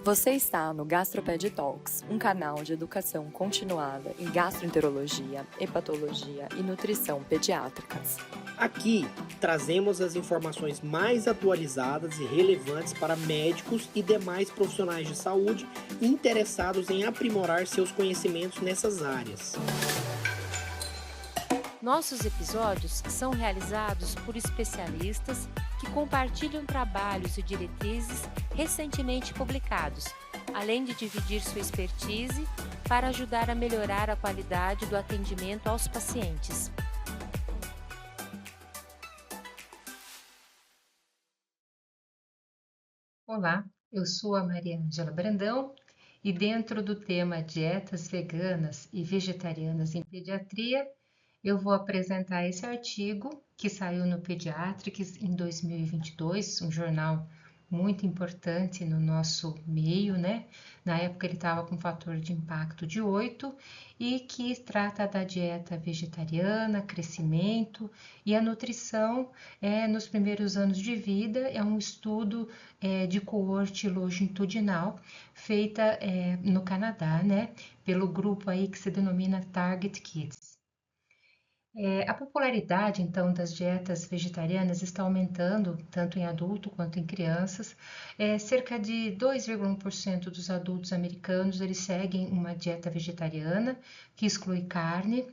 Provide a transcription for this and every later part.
Você está no Gastroped Talks, um canal de educação continuada em gastroenterologia, hepatologia e nutrição pediátricas. Aqui trazemos as informações mais atualizadas e relevantes para médicos e demais profissionais de saúde interessados em aprimorar seus conhecimentos nessas áreas. Nossos episódios são realizados por especialistas que compartilham trabalhos e diretrizes recentemente publicados, além de dividir sua expertise para ajudar a melhorar a qualidade do atendimento aos pacientes. Olá, eu sou a Maria Ângela Brandão e dentro do tema dietas veganas e vegetarianas em pediatria, eu vou apresentar esse artigo que saiu no Pediatrics em 2022, um jornal muito importante no nosso meio, né? Na época ele estava com fator de impacto de 8 e que trata da dieta vegetariana, crescimento e a nutrição nos primeiros anos de vida. É um estudo de coorte longitudinal feita no Canadá, né? Pelo grupo aí que se denomina Target Kids. A popularidade, então, das dietas vegetarianas está aumentando, tanto em adulto quanto em crianças. Cerca de 2,1% dos adultos americanos eles seguem uma dieta vegetariana, que exclui carne,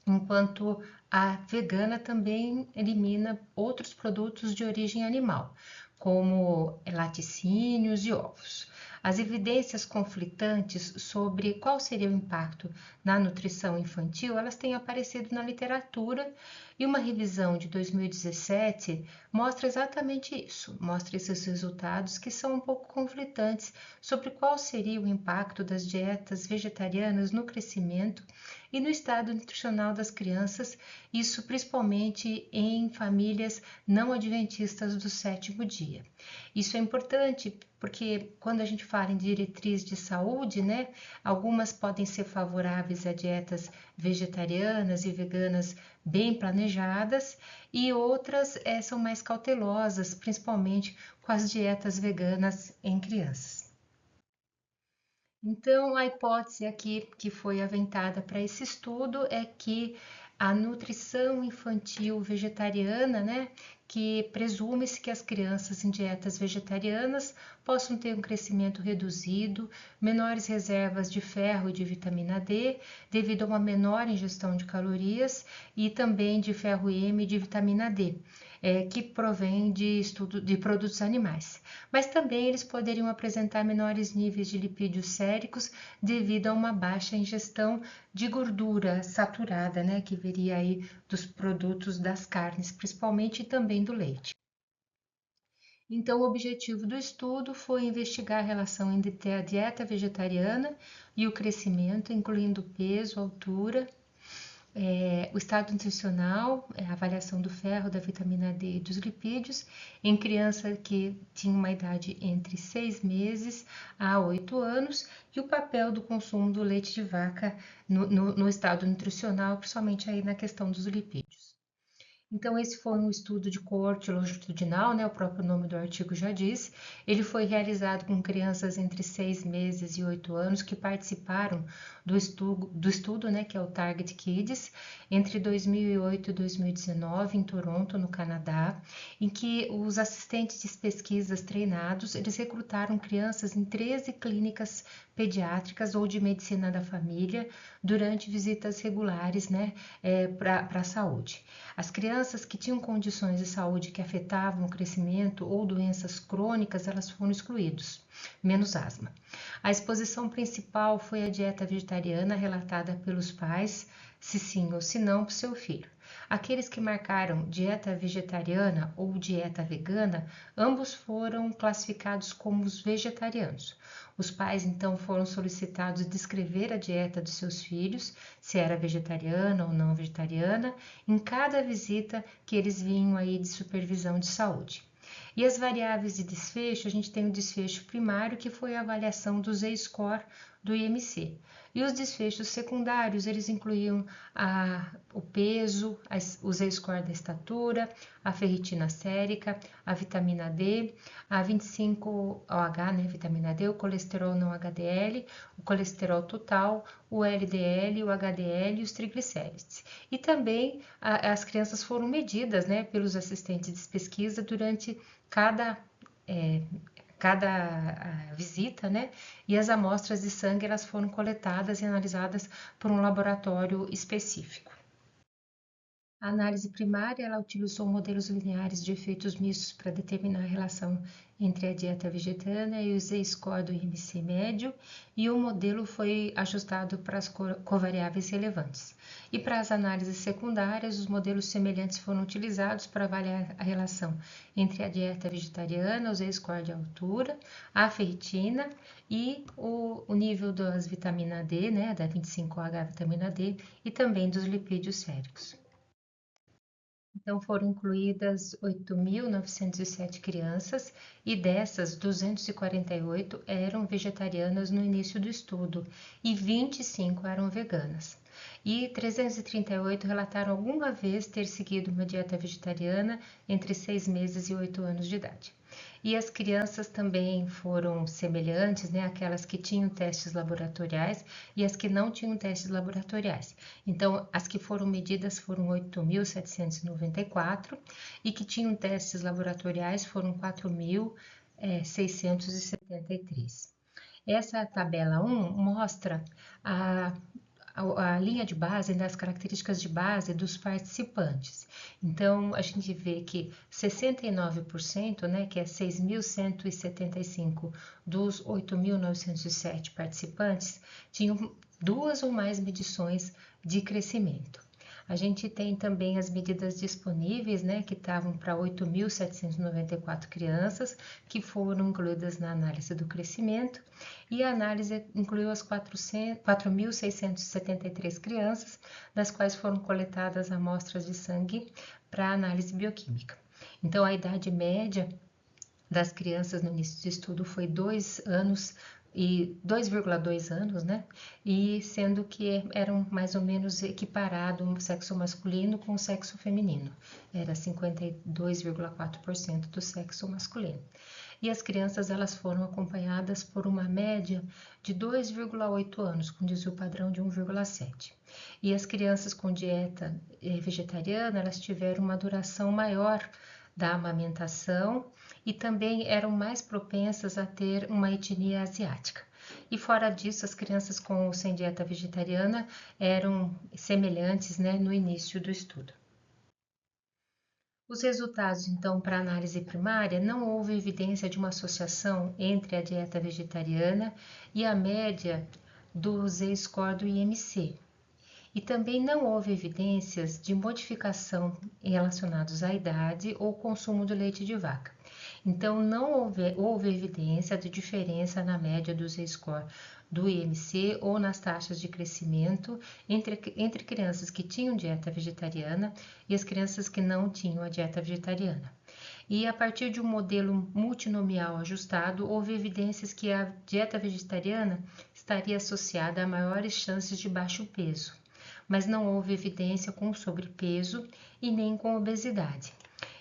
enquanto a vegana também elimina outros produtos de origem animal, como laticínios e ovos. As evidências conflitantes sobre qual seria o impacto na nutrição infantil, elas têm aparecido na literatura e uma revisão de 2017 mostra exatamente isso, mostra esses resultados que são um pouco conflitantes sobre qual seria o impacto das dietas vegetarianas no crescimento e no estado nutricional das crianças, isso principalmente em famílias não adventistas do sétimo dia. Isso é importante porque quando a gente fala em diretriz de saúde, né, algumas podem ser favoráveis a dietas vegetarianas e veganas bem planejadas e outras são mais cautelosas, principalmente com as dietas veganas em crianças. Então, a hipótese aqui que foi aventada para esse estudo é que a nutrição infantil vegetariana, né, que presume-se que as crianças em dietas vegetarianas possam ter um crescimento reduzido, menores reservas de ferro e de vitamina D, devido a uma menor ingestão de calorias e também de ferro M e de vitamina D, que provém de produtos animais. Mas também eles poderiam apresentar menores níveis de lipídios séricos devido a uma baixa ingestão de gordura saturada, né, que viria aí dos produtos das carnes, principalmente, e também do leite. Então, o objetivo do estudo foi investigar a relação entre a dieta vegetariana e o crescimento, incluindo peso, altura, o estado nutricional, a avaliação do ferro, da vitamina D e dos lipídios em criança que tinha uma idade entre 6 meses a 8 anos e o papel do consumo do leite de vaca no estado nutricional, principalmente aí na questão dos lipídios. Então, esse foi um estudo de coorte longitudinal, né? O próprio nome do artigo já diz. Ele foi realizado com crianças entre 6 meses e 8 anos que participaram do estudo, né? Que é o Target Kids, entre 2008 e 2019, em Toronto, no Canadá, em que os assistentes de pesquisas treinados, eles recrutaram crianças em 13 clínicas pediátricas ou de medicina da família durante visitas regulares, né? Para a saúde. As crianças que tinham condições de saúde que afetavam o crescimento ou doenças crônicas, elas foram excluídas, menos asma. A exposição principal foi a dieta vegetariana relatada pelos pais, se sim ou se não, para o seu filho. Aqueles que marcaram dieta vegetariana ou dieta vegana, ambos foram classificados como os vegetarianos. Os pais então foram solicitados descrever a dieta dos seus filhos, se era vegetariana ou não vegetariana, em cada visita que eles vinham aí de supervisão de saúde. E as variáveis de desfecho, a gente tem o desfecho primário, que foi a avaliação do Z-score do IMC. E os desfechos secundários, eles incluíam o peso, o Z-score da estatura, a ferritina sérica, a vitamina D, a 25-OH, né, vitamina D, o colesterol não HDL, o colesterol total, o LDL, o HDL e os triglicérides. E também as crianças foram medidas, né, pelos assistentes de pesquisa durante cada visita, né? E as amostras de sangue elas foram coletadas e analisadas por um laboratório específico. A análise primária ela utilizou modelos lineares de efeitos mistos para determinar a relação entre a dieta vegetariana e o Z-score do IMC médio, e o modelo foi ajustado para as covariáveis relevantes. E para as análises secundárias, os modelos semelhantes foram utilizados para avaliar a relação entre a dieta vegetariana, o Z-score de altura, a ferritina e o nível das vitamina D, né, da 25-OH vitamina D, e também dos lipídios séricos. Então, foram incluídas 8.907 crianças e dessas, 248 eram vegetarianas no início do estudo e 25 eram veganas. E 338 relataram alguma vez ter seguido uma dieta vegetariana entre 6 meses e 8 anos de idade. E as crianças também foram semelhantes, né, aquelas que tinham testes laboratoriais e as que não tinham testes laboratoriais. Então, as que foram medidas foram 8.794 e que tinham testes laboratoriais foram 4.673. Essa tabela 1 mostra a linha de base, das características de base dos participantes. Então, a gente vê que 69%, né, que é 6.175 dos 8.907 participantes, tinham 2 ou mais medições de crescimento. A gente tem também as medidas disponíveis, né, que estavam para 8.794 crianças, que foram incluídas na análise do crescimento, e a análise incluiu as 4.673 crianças, das quais foram coletadas amostras de sangue para análise bioquímica. Então, a idade média das crianças no início do estudo foi 2 anos e 2,2 anos, né? E sendo que eram mais ou menos equiparado o sexo masculino com o sexo feminino. Era 52,4% do sexo masculino. E as crianças elas foram acompanhadas por uma média de 2,8 anos, com desvio padrão de 1,7. E as crianças com dieta vegetariana, elas tiveram uma duração maior da amamentação e também eram mais propensas a ter uma etnia asiática. E fora disso, as crianças com ou sem dieta vegetariana eram semelhantes, né, no início do estudo. Os resultados, então, para a análise primária, não houve evidência de uma associação entre a dieta vegetariana e a média do Z-score do IMC. E também não houve evidências de modificação relacionadas à idade ou consumo do leite de vaca. Então, não houve evidência de diferença na média do Z-score do IMC ou nas taxas de crescimento entre crianças que tinham dieta vegetariana e as crianças que não tinham a dieta vegetariana. E a partir de um modelo multinomial ajustado, houve evidências que a dieta vegetariana estaria associada a maiores chances de baixo peso, mas não houve evidência com sobrepeso e nem com obesidade.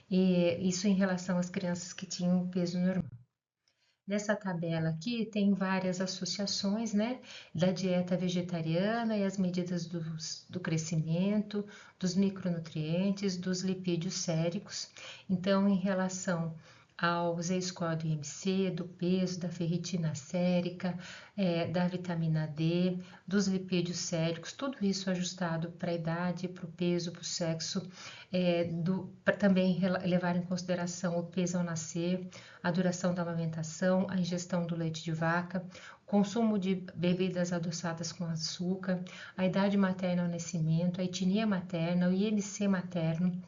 E isso em relação às crianças que tinham peso normal. Nessa tabela aqui tem várias associações, né, da dieta vegetariana e as medidas do crescimento, dos micronutrientes, dos lipídios séricos. Então, em relação ao Z-score do IMC, do peso, da ferritina sérica, da vitamina D, dos lipídios séricos, tudo isso ajustado para a idade, para o peso, para o sexo, para também levar em consideração o peso ao nascer, a duração da amamentação, a ingestão do leite de vaca, o consumo de bebidas adoçadas com açúcar, a idade materna ao nascimento, a etnia materna, o IMC materno,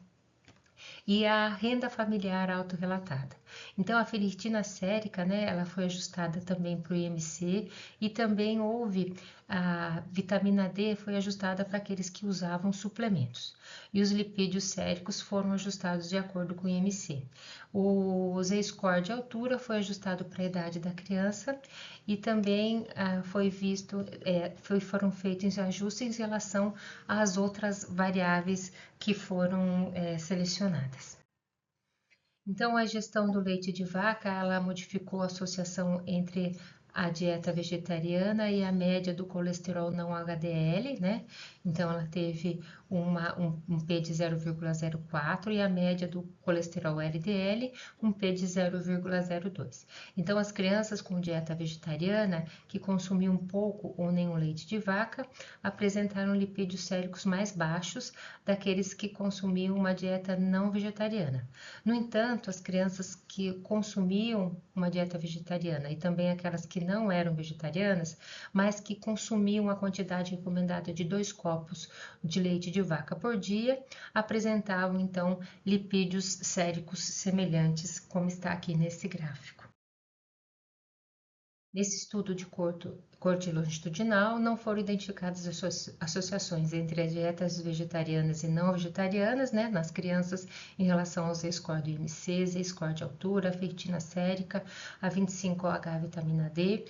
e a renda familiar autorrelatada. Então, a ferritina sérica, né, ela foi ajustada também para o IMC e também houve a vitamina D foi ajustada para aqueles que usavam suplementos. E os lipídios séricos foram ajustados de acordo com o IMC. O Z-score de altura foi ajustado para a idade da criança e também foram feitos ajustes em relação às outras variáveis que foram selecionadas. Então, a gestão do leite de vaca, ela modificou a associação entre a dieta vegetariana e a média do colesterol não HDL, né? Então, ela teve um P de 0,04 e a média do colesterol LDL, um P de 0,02. Então, as crianças com dieta vegetariana, que consumiam pouco ou nenhum leite de vaca, apresentaram lipídios séricos mais baixos daqueles que consumiam uma dieta não vegetariana. No entanto, as crianças que consumiam uma dieta vegetariana e também aquelas que não eram vegetarianas, mas que consumiam a quantidade recomendada de 2 copos de leite de vaca por dia, apresentavam então lipídios séricos semelhantes, como está aqui nesse gráfico. Nesse estudo de corte longitudinal, não foram identificadas associações entre as dietas vegetarianas e não vegetarianas, né, nas crianças em relação ao Z-score do IMC, Z-score de altura, a ferritina sérica, a 25-OH vitamina D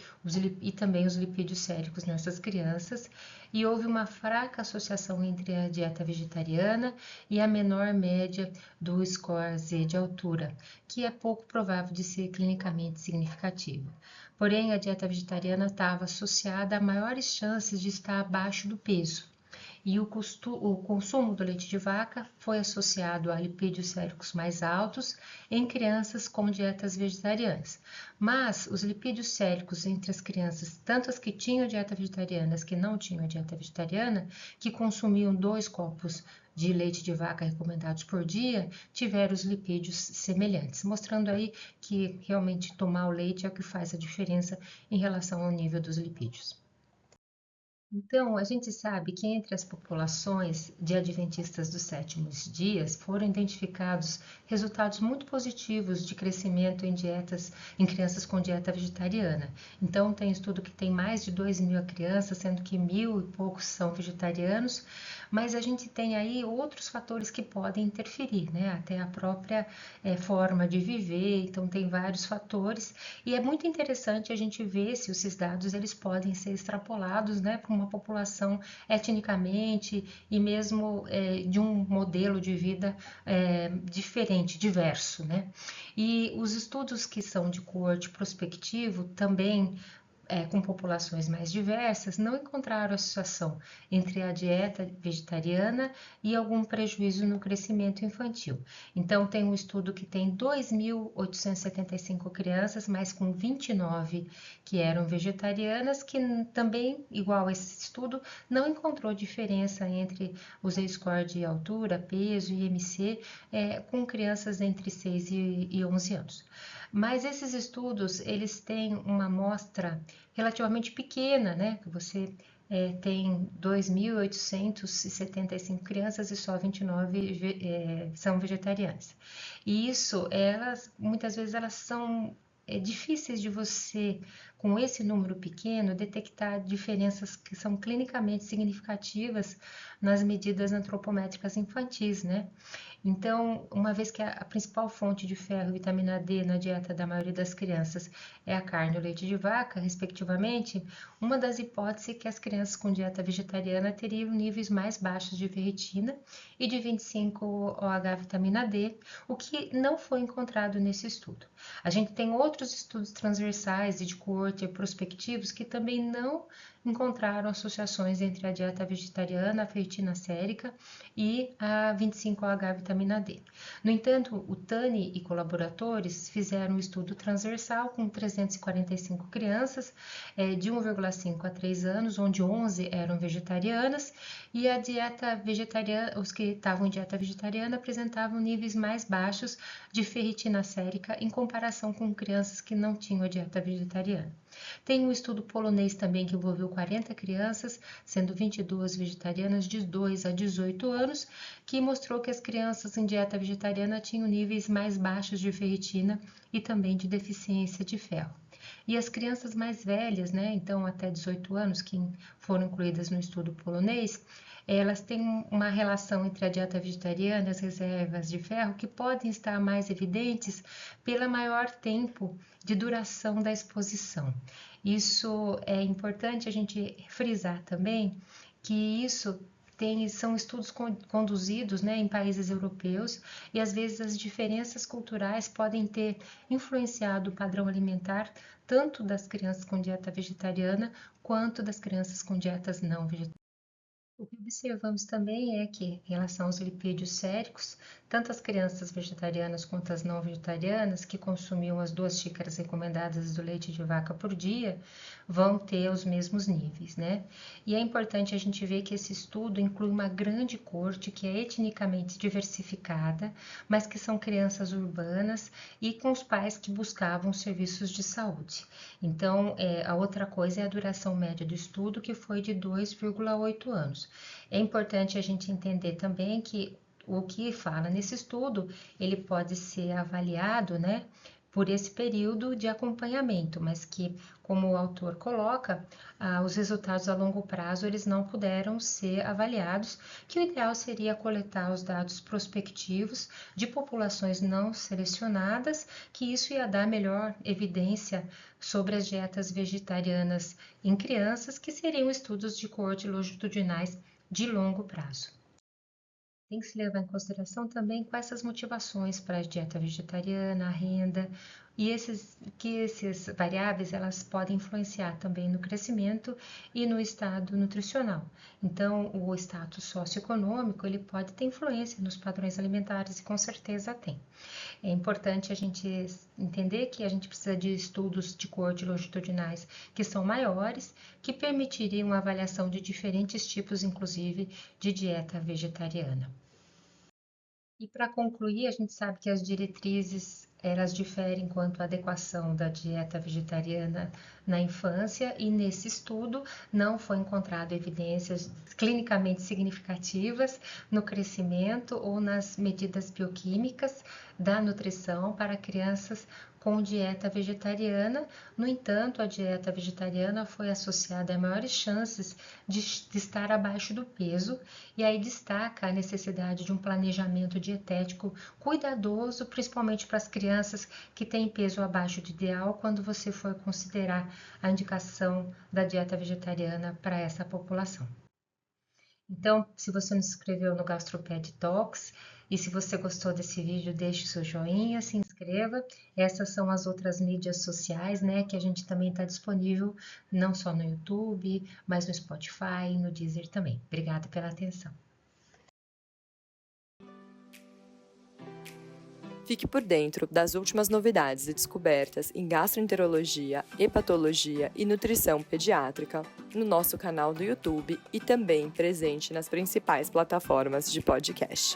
e também os lipídios séricos nessas crianças. E houve uma fraca associação entre a dieta vegetariana e a menor média do score Z de altura, que é pouco provável de ser clinicamente significativa. Porém, a dieta vegetariana estava associada a maiores chances de estar abaixo do peso. E o consumo do leite de vaca foi associado a lipídios séricos mais altos em crianças com dietas vegetarianas. Mas os lipídios séricos entre as crianças, tanto as que tinham dieta vegetariana, as que não tinham dieta vegetariana, que consumiam 2 copos de leite de vaca recomendados por dia, tiveram os lipídios semelhantes, mostrando aí que realmente tomar o leite é o que faz a diferença em relação ao nível dos lipídios. Então, a gente sabe que entre as populações de adventistas dos sétimos dias foram identificados resultados muito positivos de crescimento em crianças com dieta vegetariana. Então, tem estudo que tem mais de 2.000 crianças, sendo que 1.000 e poucos são vegetarianos, mas a gente tem aí outros fatores que podem interferir, né? Até a própria forma de viver, então tem vários fatores, e é muito interessante a gente ver se esses dados eles podem ser extrapolados, né, para uma população etnicamente e mesmo de um modelo de vida diferente, diverso, né? E os estudos que são de coorte prospectivo também com populações mais diversas, não encontraram associação entre a dieta vegetariana e algum prejuízo no crescimento infantil. Então, tem um estudo que tem 2.875 crianças, mas com 29 que eram vegetarianas, que também, igual a esse estudo, não encontrou diferença entre os Z-score de altura, peso e IMC com crianças entre 6 e 11 anos. Mas esses estudos, eles têm uma amostra relativamente pequena, né? Você tem 2.875 crianças e só 29 são vegetarianas. E isso, muitas vezes, elas são difíceis de você, com esse número pequeno, detectar diferenças que são clinicamente significativas nas medidas antropométricas infantis, né? Então, uma vez que a principal fonte de ferro e vitamina D na dieta da maioria das crianças é a carne e o leite de vaca, respectivamente, uma das hipóteses é que as crianças com dieta vegetariana teriam níveis mais baixos de ferritina e de 25-OH vitamina D, o que não foi encontrado nesse estudo. A gente tem outros estudos transversais e de coorte prospectivos que também não encontraram associações entre a dieta vegetariana, a ferritina sérica e a 25-OH vitamina D. No entanto, o Tani e colaboradores fizeram um estudo transversal com 345 crianças de 1,5 a 3 anos, onde 11 eram vegetarianas, e a dieta vegetariana, os que estavam em dieta vegetariana apresentavam níveis mais baixos de ferritina sérica em comparação com crianças que não tinham a dieta vegetariana. Tem um estudo polonês também que envolveu 40 crianças, sendo 22 vegetarianas de 2 a 18 anos, que mostrou que as crianças crianças em dieta vegetariana tinham níveis mais baixos de ferritina e também de deficiência de ferro. E as crianças mais velhas, né, então até 18 anos, que foram incluídas no estudo polonês, elas têm uma relação entre a dieta vegetariana e as reservas de ferro que podem estar mais evidentes pelo maior tempo de duração da exposição. Isso é importante a gente frisar também, que isso são estudos conduzidos, né, em países europeus, e às vezes as diferenças culturais podem ter influenciado o padrão alimentar tanto das crianças com dieta vegetariana quanto das crianças com dietas não vegetarianas. O que observamos também é que, em relação aos lipídios séricos, tanto as crianças vegetarianas quanto as não vegetarianas, que consumiam as 2 xícaras recomendadas do leite de vaca por dia, vão ter os mesmos níveis, né? E é importante a gente ver que esse estudo inclui uma grande corte que é etnicamente diversificada, mas que são crianças urbanas e com os pais que buscavam serviços de saúde. Então, a outra coisa é a duração média do estudo, que foi de 2,8 anos. É importante a gente entender também que o que fala nesse estudo, ele pode ser avaliado, né, por esse período de acompanhamento, mas que, como o autor coloca, os resultados a longo prazo eles não puderam ser avaliados, que o ideal seria coletar os dados prospectivos de populações não selecionadas, que isso ia dar melhor evidência sobre as dietas vegetarianas em crianças, que seriam estudos de coorte longitudinais de longo prazo. Tem que se levar em consideração também quais essas motivações para a dieta vegetariana, a renda, e esses variáveis elas podem influenciar também no crescimento e no estado nutricional. Então, o status socioeconômico ele pode ter influência nos padrões alimentares e com certeza tem. É importante a gente entender que a gente precisa de estudos de coorte longitudinais que são maiores, que permitiriam uma avaliação de diferentes tipos, inclusive, de dieta vegetariana. E para concluir, a gente sabe que as diretrizes elas diferem quanto à adequação da dieta vegetariana na infância e nesse estudo não foi encontrado evidências clinicamente significativas no crescimento ou nas medidas bioquímicas da nutrição para crianças com dieta vegetariana. No entanto, a dieta vegetariana foi associada a maiores chances de estar abaixo do peso, e aí destaca a necessidade de um planejamento dietético cuidadoso, principalmente para as crianças que têm peso abaixo do ideal, quando você for considerar a indicação da dieta vegetariana para essa população. Então, se você não se inscreveu no Gastroped Talks e se você gostou desse vídeo, deixe seu joinha, se inscreva. Essas são as outras mídias sociais, né, que a gente também está disponível, não só no YouTube, mas no Spotify e no Deezer também. Obrigada pela atenção. Fique por dentro das últimas novidades e descobertas em gastroenterologia, hepatologia e nutrição pediátrica no nosso canal do YouTube e também presente nas principais plataformas de podcast.